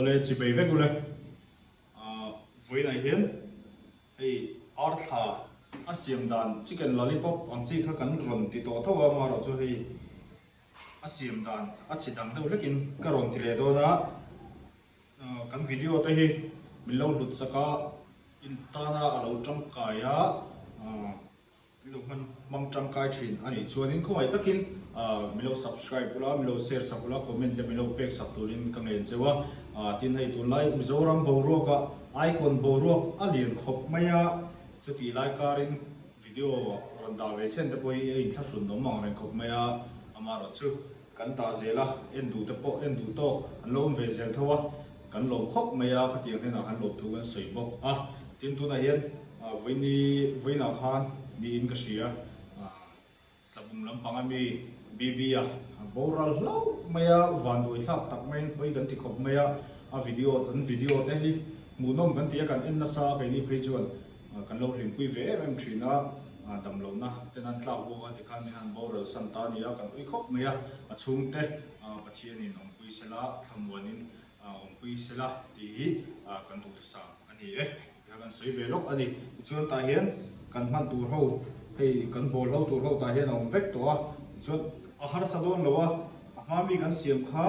le chi bei ve gule voi này hiến thì ở thà asiam dan chicken lollipop ang chi kha kan ron ti to thawa ma ro chu hi asiam dan achi dang do lekin ka ron ti le do na kan video te hi min lo lut saka in ta na alo tram kaya lu man mang tram kai thin ani chuanin khoi takin min lo subscribe pula min lo share sa pula comment te min lo pek sa turin ka ngen chewa tin hei tu lai mizoram boro ka icon borok alien khop maya chuti lai karin video ron da ve chen te poi in tha sun no mang ren khop maya amaro chu kan ta zela en du te po en du to an lom ve zel thawa kan lom khop maya khatiang hena han lom thu gan soi bok tin tu na hian voina khan ni in ka sia tlabung lampang ami bibia boral lo maya van doi thak tak main poi kan ti khop maya video te hi munom kan tia kan en na sa kai ni phei chuan kan lo lim pui ve em thina dam lo na tenan tla wo ti khan ni han boral santania kan ui khop maya achung te pathian in ong pui sela thamwanin ong pui sela ti kan tu sa ani kan soi ve lok ani chuan ta hian kan man tur ho hei kan bol ho tur ho ta hian ong vek to chuan har sa don lowa mami kan siam kha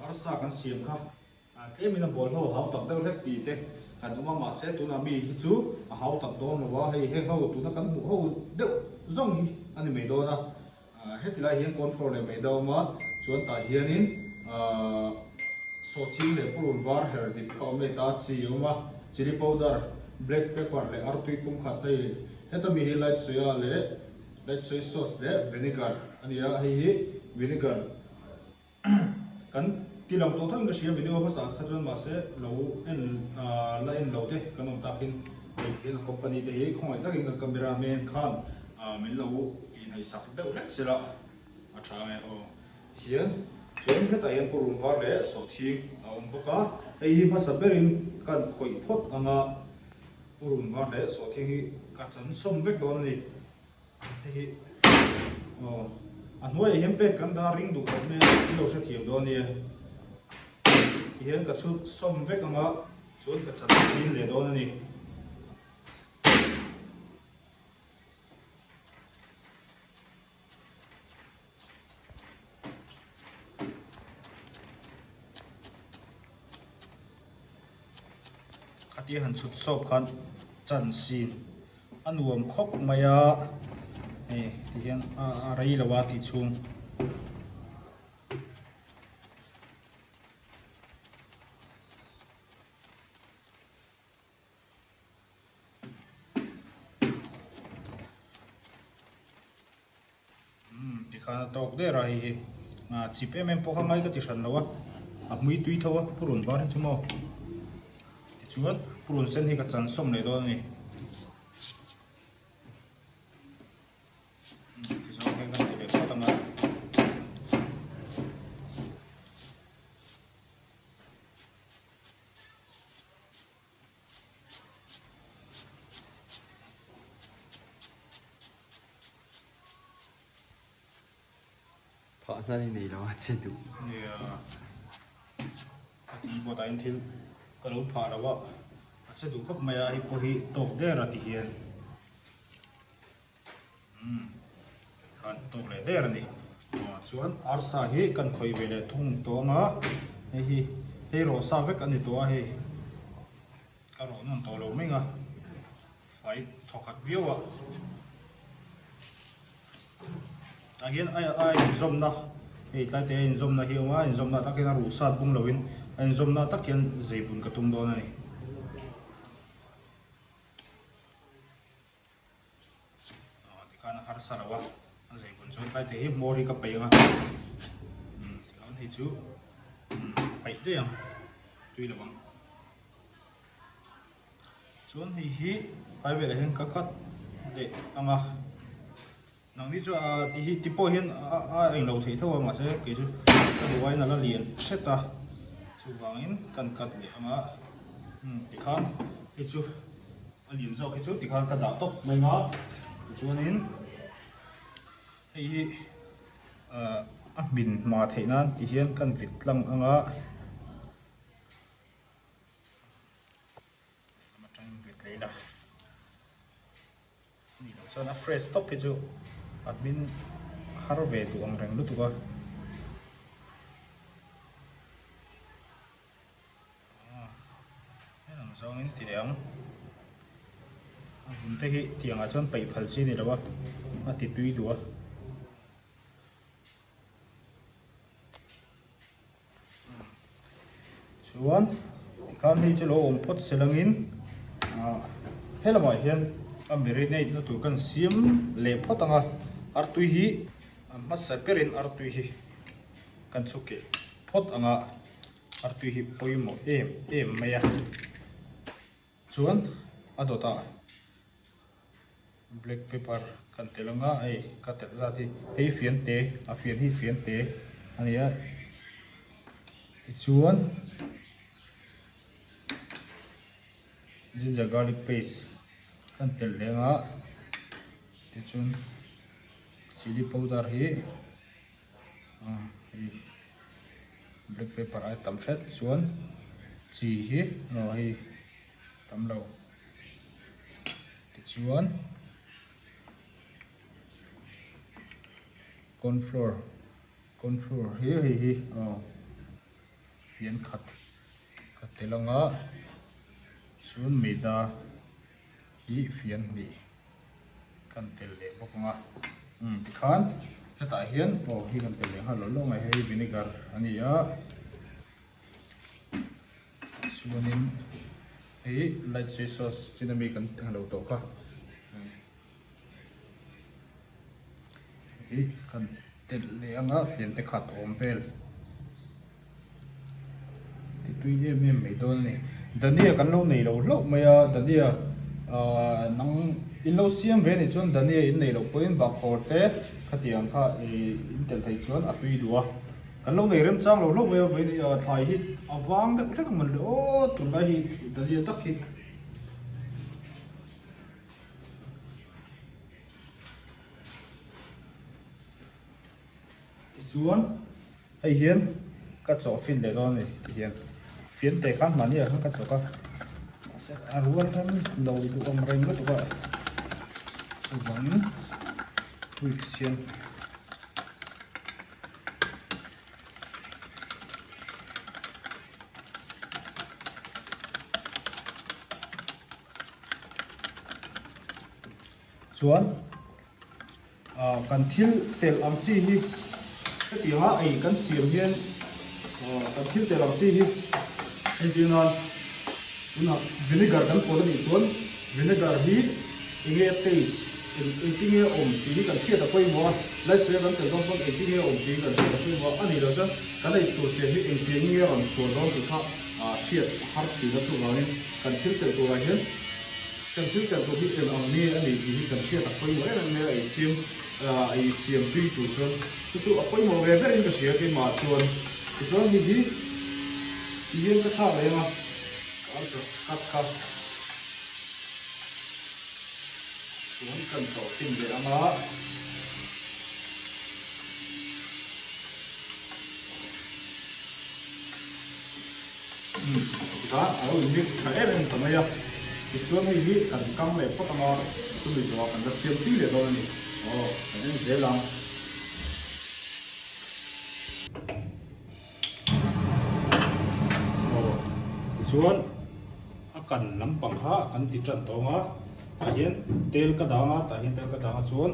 arsa kan siam kha ke mina bol ho hau tak deuh lek pi te kan uma ma se tu na mi hi chu hau tak don lowa hei he ho tu na kan mu ho deuh zong hi ani me do na hetilai hian control le me do ma chuan ta hianin so thil le purun var her di ka me ta chi uma chili powder black pepper le artui pum kha thai heta mi hi light soya le light soy sauce le vinegar ani ya hi vinegar kan tilam to thang ka sia video ba sa khajon ma se lo en line lo te kanom takin in company te hi khoi takin ka cameraman khan min lo in ai sak deuh lek sela a tha me o hian chuan heta yan purun var le so thi om boka ei hi phasa berin kan khoi phot anga purun var le so thi hi ka chan som vek don ni hi an hoi hem pe kan da ring du ko me lo sha thiam don ni hian ka chu som vek anga chuan ka chan tin le don ni khati han chut sop khan chan sin anuam khop maya ti hian a rei lawa ti chung ti khana tok de rai hi chip em po khangai ka ti san lawa mui tui thawa purun bar hin chumo ti chuan purun sen hi ka chan som le do ni ti so ka kan ti le ko tanga phở ra đây này đó trên đủ thì bộ tay thil cái lỗ phá đó vợ sẽ đủ cấp mày hi po hi tộc để ra thì hiền kan tộc lấy để ra nè chuan arsa hi kan khoi về để thung to nga hi ro sa vek ani to hi ka ro non to lo menga phải thokat view again ai zoom na ei tlai te in zoom na hi wa in zoom na takin ru sat bung loin in zoom na takin zeibun ka tum don ani ti kana har sarawa zeibun chu tlai te hi mori ka painga ti kan hi chu pai de yang tui lawang chuan hi kai ve la hen ka kat de anga nang ni chu ti po hian anh lo thei thawa ma se ke chu ka duai na la lian seta chu wangin kan kat le anga ti khan hi chu alien zo hi chu ti khan ka da top mai nga chuanin hi min ma theina ti hian kan vit tlang anga นี่เราจะนะเฟรชท็อปไปจูอัดมินฮาร์เวย์ตัวแรงลุตัวนี่เราจะเอาเงินที่เดียงผมเทหิที่ยังอาจจะไปพัลซีนี่แล้ววะมาติดตุยตัวส่วนการที่จะลงพดเสลังอินเฮลมาเฮียนอเมริกาเนี่ยตัวกันเสียมเล็บพอตั้งอาร์ตุยฮีมาใส่เปรินอาร์ตุยฮีกันสุกพอตั้งอาร์ตุยฮีปอยโมเอ็มไม่ยากส่วนอดต่อ black pepper กันเตลังไอ้กันเตลซาที่ให้เฟียนเตะเฟียนให้เฟียนเตะอันนี้ส่วน ginger garlic paste กันเตลเลงที่ส่วน chili powder ให้black pepper ไอ้ตำเสร็จส่วนจีให้เราให้ตำเราที่ส่วน corn flour เฮ้เฟียนขัดเตลังส่วนมีดาฮีเฟียนมีกันเตลเล่บอกว่าที่ขันถ้าตาเฮียนพอฮีกันเตลเล่ฮัลโหลลงไอ้ให้วินิการอันนี้ส่วนนี้ฮีไลท์ซอยซอสที่นั่นมีกันฮัลโหลตัวค่ะฮีกันเตลเล่เฟียนเตขัดอมเปลที่ตุยเย่ไม่โดนนี่ตอนนี้กันเราในเราไม่ตอนนี้นังอินเราเสียมเวนิชวนตอนนี้อินในเราเป็นบางคนเตะขัดยังค่ะอินเตอร์ไทยชวนอภิดัวกันเราในเริ่มจ้างเราไม่เวนิไทยฮิตวางแต่เรื่องมันโอ้ตุลาฮิตตอนนี้ตักฮิตชวนให้เห็นก็จะฟินเลยตอนนี้เห็นฟินแต่ข้างมันเนี่ยข้างก็จะก็อารัวนั่นเราดูอมเริงแล้วตัวส่วนวิกเซียนส่วนกันทิลเตลอังซีฮีก็ที่ว่าไอ้กันเสียมเฮียนกันทิลเตลอังซีฮีไอ้ที่นั่นวินิการกันพอดีส่วนวินิการฮีอิงเกตสอิงที่เงี้ยอมที่กันเทียบตะกุยมัวและเสียกันเตลต้องคนอิงที่เงี้ยอมที่กันเทียบตะกุยมัวอันนี้เราจะกันไอ้ตัวเสียที่อิงที่เงี้ยอมส่วนเราคือเขาเทียบฮาร์ดที่เราตัวนี้กันทิลเตลตัวเฮียนกันทิลเตลตัวที่เป็นอันนี้อันนี้ที่กันเทียบตะกุยมัวไอ้เนี่ยไอ้เสียมที่ตัวส่วนจู่ๆเอาไปหมดเลยเพื่อนก็เสียกันมาส่วนนี้ที่ยังก็ท่าเลยนะเอาสิคัดส่วนกันต่อทิ้งเลยนะถ้าเอาอีกนิดแค่เองทำไมอ่ะส่วนนี้กันกังเลยเพราะทำไมส่วนนี้จะกันจะเสียที่เลยตอนนี้อันนี้เสียหลังส่วนอาการน้ำปังฮะกันติดจันทร์งะแต่เห็นเตลกระด้างแต่เห็นเตลกระด้างส่วน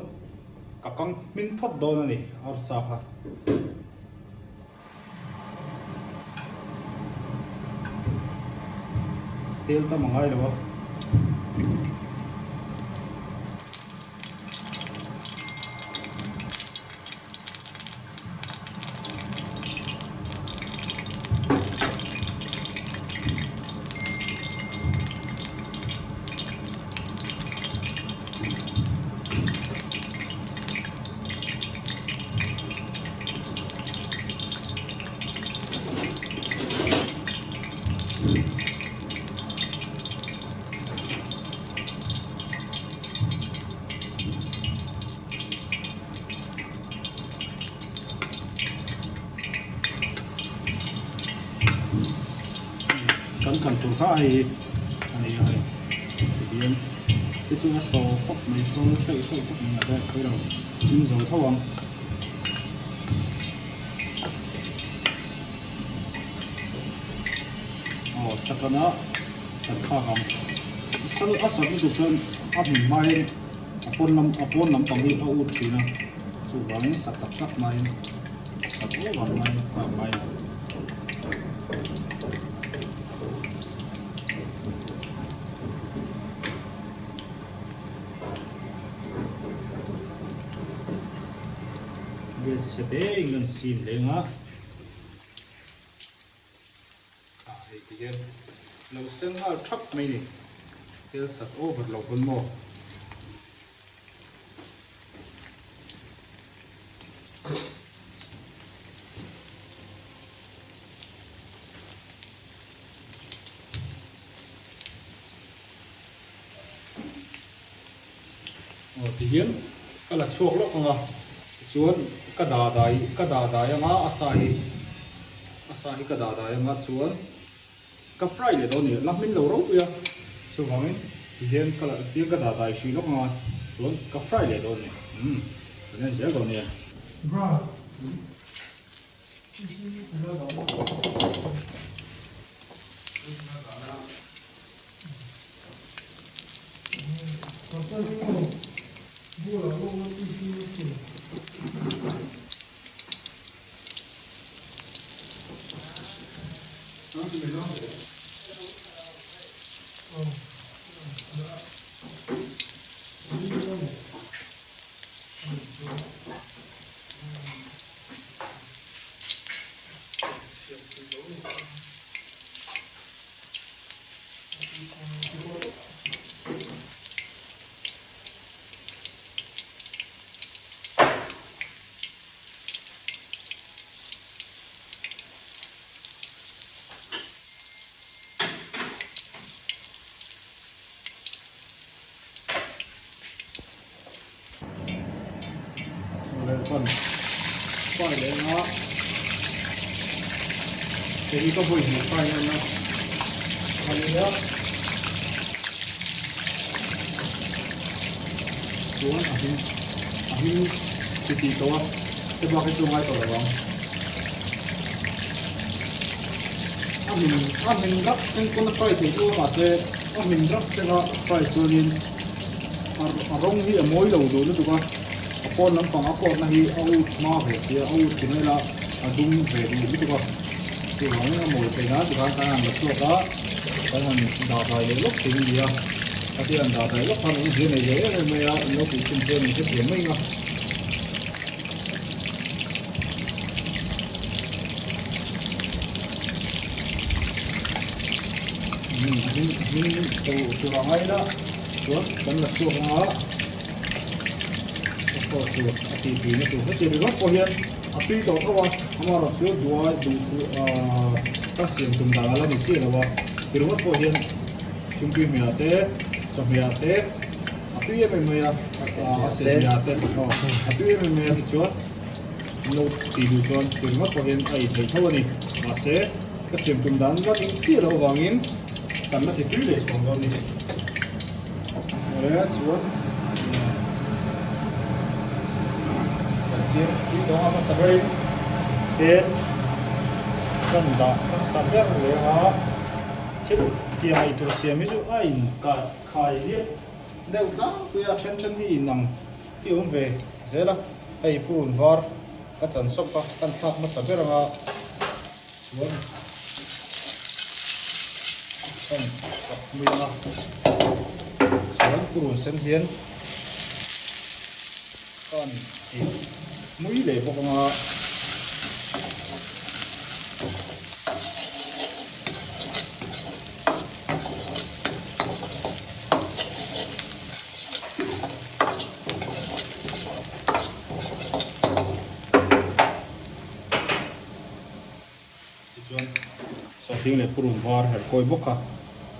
กังมินพัดโดนนี่อาร์ซาฮะเตลตั้งมังไงเลยวะกันตัวข้าให้เรียนเต cái chỗ sầu khóc mấy sầu chạy sầu khóc mình là đây cái đầu in dầu thau vàng sắc nó thật khá lắm sắc ở sắc nó chọn áp mình mai apon nằm trong đi au chi na chu vàng sắc tắc tắc mai sắc ô vàng mai vàng mai gas sẽ để ngân xin lên á thì cái lâu sinh ha thấp mấy này cái sạch ô vật lâu hơn mò thì hiến cái là chuột lắm không à chuột cái đà đài mà asahi cái đà đài mà chuột cái fry để đó nè làm mình lâu rồi à chuột vậy thì hiến cái là tiếng cái đà đài xí lắm không à chuột cái fry để đó nè nên dễ rồi nè còn phải để nó thì có buổi một phải nó còn nữa xuống ở bên thì to cái bao cái chung ai to là mình gấp cái con phải thì tôi mà sẽ mình gấp cái nó phải cho nên rong hi mối đầu đồ nữa tụi con apon lam pang apon na hi au ma ve sia au tinela adum ve ni tụi con thì nó mồi cái đó tụi con ta làm được đó ta làm đào bài để lúc tiền gì à thì làm đào bài lúc hơn những gì này dễ rồi bây giờ nó cũng xin chơi mình cái tiền mấy mà mình tụi con ấy đó xuống vẫn là xuống nó thì nó tụi nó chơi được rất nhiều api to thôi ama ra chu dua du ka sim tum da la ni si lawa tirumat po hian chungpi me ate chomia te api me me ase ya te api me me chu no ti du chon tirumat po hian ai thei thawani ase ka sim tum dan la ni si lo wangin kan na ti tu le chong do ni re chu đi đó mà sắp tới đến gần đó sắp tới rồi hả thiết thì hay tôi xem ví dụ ai cả khai đi đều đó bây giờ chân thì nằm đi uống về dễ lắm hay phun var các chân sốc các chân thác mà sắp tới rồi xuống chân sắp mười mà xuống phun xem hiến con mũi để bọc mà sau khi này phun var hay coi bốc à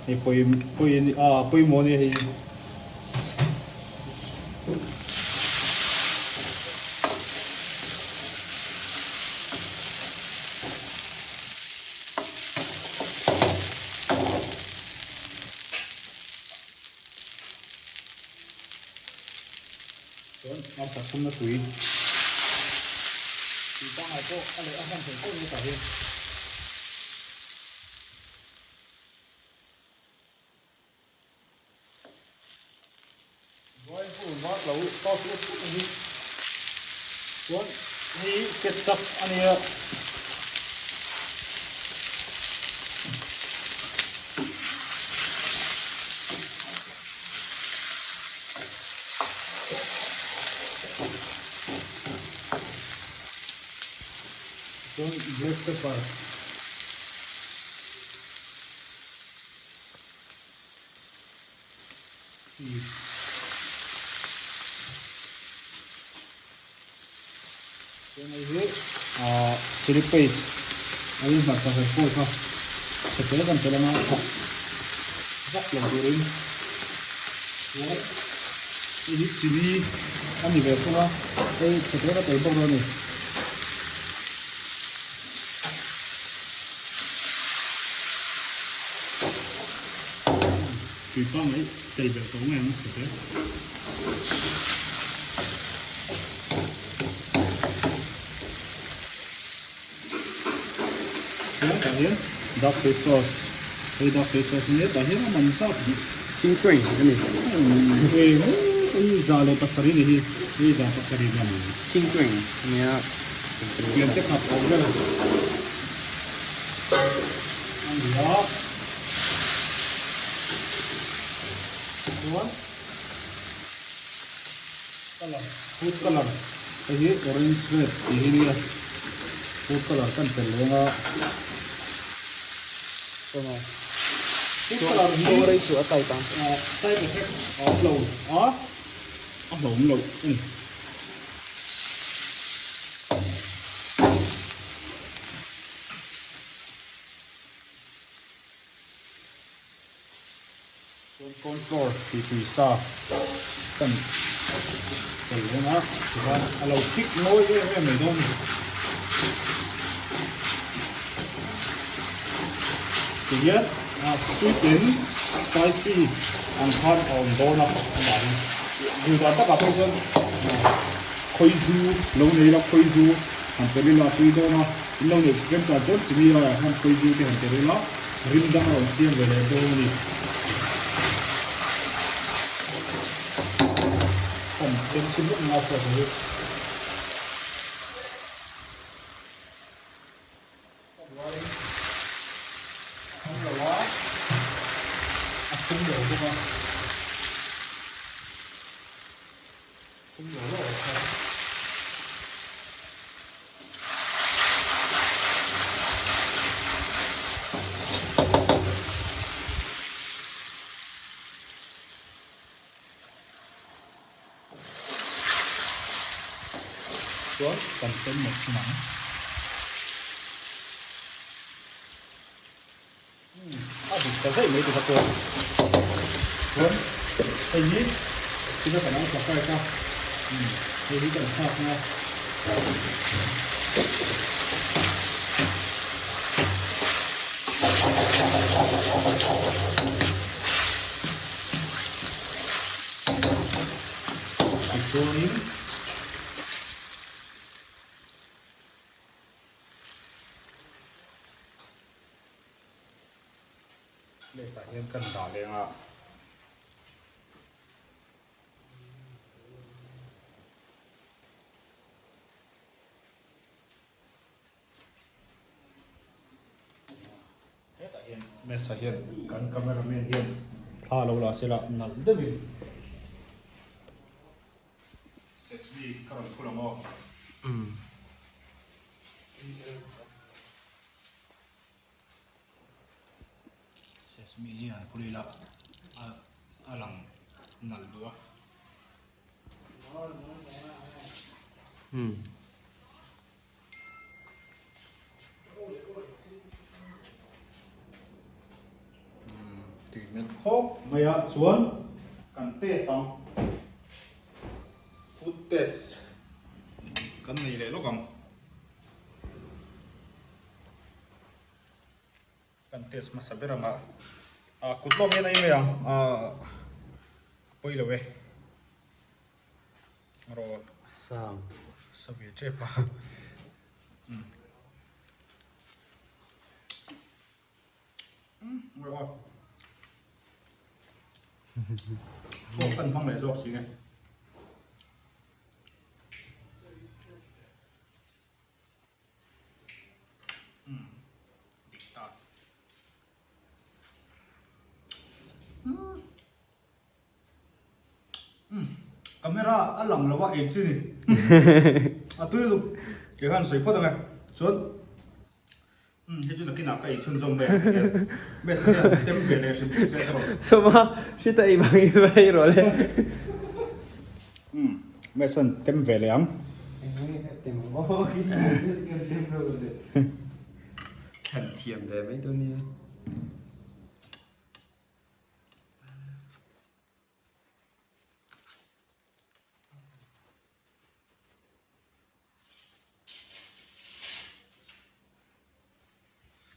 thì coi món này เอาสักคุ้มนะถุยตีตั้งไอ้พวกอะไรอาหารเป็นพวกนี้ต่อไปร้อยผู้วัดเราก็คือพวกนี้ส่วนนี้เก็บซับอันนี้ส่วนเบรกเปอร์ส่วนนี้ชิลลี่เพสอันนี้แบบแบบพวกเขาเสร็จแล้วกันเสร็จแล้วนะจับลงดูริมแล้วini chili kami berapa setelah kita tebak dulu nih kita nih tebak dulu yang setelah yang kalian dark fish sauce dark fish sauce ini tadi mana masak King Twin ini. Ini zale pasar ini zale pasar ini mana? King Twin ini ya. Yang cekap aja lah. Ya. Tuan. Color, food color. Ini orange red. Ini dia. Food color kan terlihat. Sama. Food color Ini ini. orang itu apa itu? Side effect upload. Upload. Control thì tùy sao cần cần nó và lâu kích nối với mình thôi thứ nhất sweet spicy and hot on donut bạn dù là tất cả các dân khơi du lâu nay là khơi du hàng tới là tùy đó nó lâu nay dân cả chốt chỉ vì là hàng khơi du thì hàng tới là rim đang ở xiên về đây thôi đi Tem sido nossa vida. Agora, vamos lá. Afundou, vamos. Afundou, Rồi, cần thêm một mắm. Bị cái dậy mấy cái thôi. Rồi, cái gì? Chúng ta phải nấu sạch phải không? Cái gì cần khác nha. Rồi. Để tại em cần đỏ lên ạ. Hết tại hiện mẹ sẽ hiện cần cameraman hiện thả lâu là sẽ là nằm đất bình sesame karam kulamo sesame ni an pulila alang naldua hop maya chuan kan te sam food test kan nei le lokam kan test masaberanga kutlo me nai me yang poi lewe รอ Sam. สวีเจ็บปะไม่ว่าพวกกันบ้างเลยจอกสิไงดิกตาkamera alang lawa e chini atu lu ke han sei photo nga chon he chu nakina ka e chun jong be be se tem ve le sim chu se ro Soma, shita ibang iba role. me san tem ve le ang Thần thiểm để mấy tôi đi.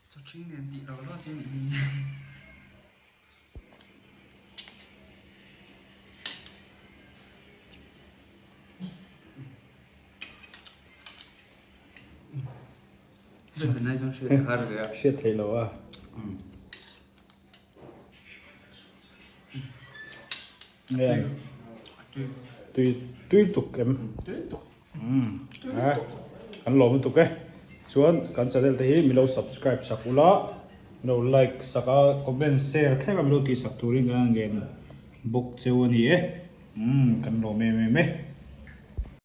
Cho chính年底了，到今年。这本来就是他这个， Shit thấy lâu à. nè tuy tuy tục em kan lo mu tục cái chuan kan channel te hi milo subscribe sakula no like saka comment share thega milo ti sak turin kan gen book cheu ani e kan lo me